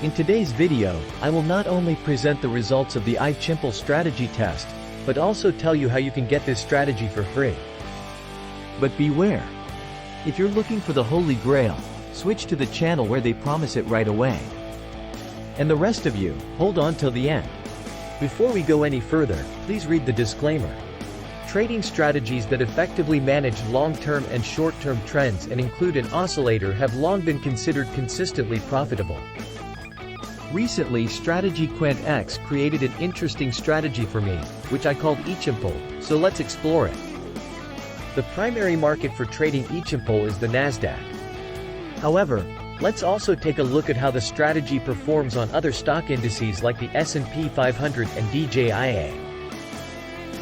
In today's video, I will not only present the results of the Ichimple strategy test, but also tell you how you can get this strategy for free. But beware! If you're looking for the Holy Grail, switch to the channel where they promise it right away. And the rest of you, hold on till the end. Before we go any further, please read the disclaimer. Trading strategies that effectively manage long-term and short-term trends and include an oscillator have long been considered consistently profitable. Recently, StrategyQuant X created an interesting strategy for me, which I called Ichimple, so let's explore it. The primary market for trading Ichimple is the Nasdaq. However, let's also take a look at how the strategy performs on other stock indices like the S&P 500 and DJIA.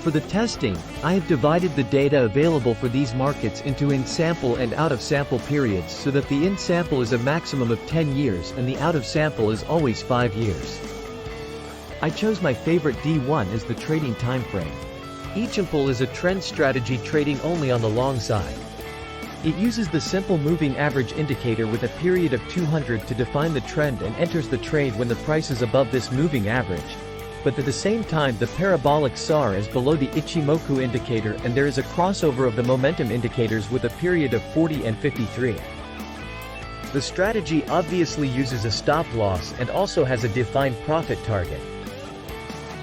For the testing, I have divided the data available for these markets into in-sample and out-of-sample periods so that the in-sample is a maximum of 10 years and the out-of-sample is always 5 years. I chose my favorite D1 as the trading time frame. Ichimple is a trend strategy trading only on the long side. It uses the simple moving average indicator with a period of 200 to define the trend and enters the trade when the price is above this moving average. But at the same time the parabolic SAR is below the Ichimoku indicator and there is a crossover of the momentum indicators with a period of 40 and 53. The strategy obviously uses a stop loss and also has a defined profit target.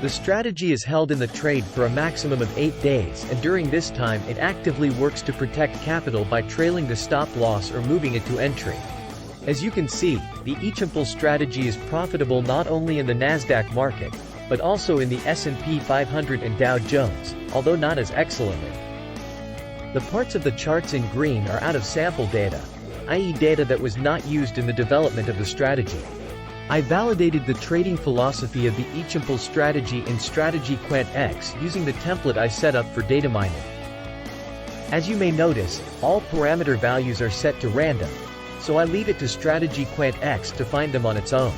The strategy is held in the trade for a maximum of 8 days and during this time it actively works to protect capital by trailing the stop loss or moving it to entry. As you can see, the Ichimple strategy is profitable not only in the Nasdaq market, but also in the S&P 500 and Dow Jones, although not as excellently. The parts of the charts in green are out-of-sample data, i.e. data that was not used in the development of the strategy. I validated the trading philosophy of the Ichimple strategy in StrategyQuant X using the template I set up for data mining. As you may notice, all parameter values are set to random, so I leave it to StrategyQuant X to find them on its own.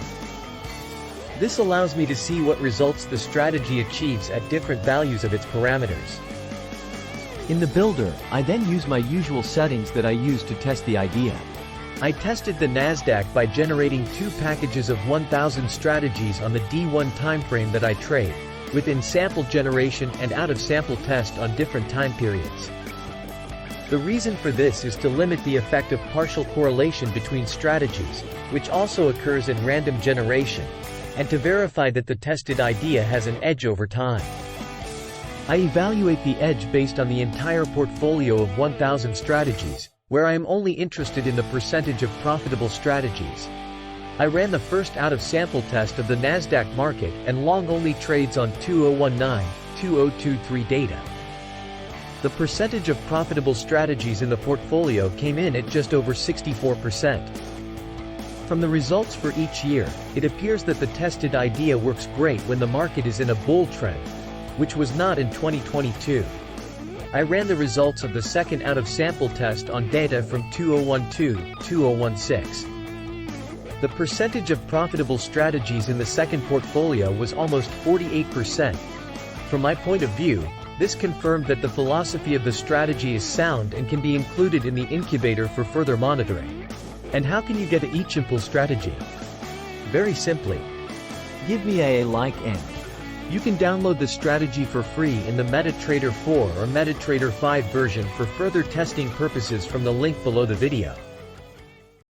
This allows me to see what results the strategy achieves at different values of its parameters. In the builder, I then use my usual settings that I use to test the idea. I tested the Nasdaq by generating 2 packages of 1000 strategies on the D1 timeframe that I trade, with in-sample generation and out-of-sample test on different time periods. The reason for this is to limit the effect of partial correlation between strategies, which also occurs in random generation, and to verify that the tested idea has an edge over time. I evaluate the edge based on the entire portfolio of 1000 strategies, where I am only interested in the percentage of profitable strategies. I ran the first out-of-sample test of the Nasdaq market and long-only trades on 2019-2023 data. The percentage of profitable strategies in the portfolio came in at just over 64%. From the results for each year, it appears that the tested idea works great when the market is in a bull trend, which was not in 2022. I ran the results of the second out-of-sample test on data from 2012-2016. The percentage of profitable strategies in the second portfolio was almost 48%. From my point of view, this confirmed that the philosophy of the strategy is sound and can be included in the incubator for further monitoring. And how can you get an Ichimple strategy? Very simply. Give me a like and you can download the strategy for free in the MetaTrader 4 or MetaTrader 5 version for further testing purposes from the link below the video.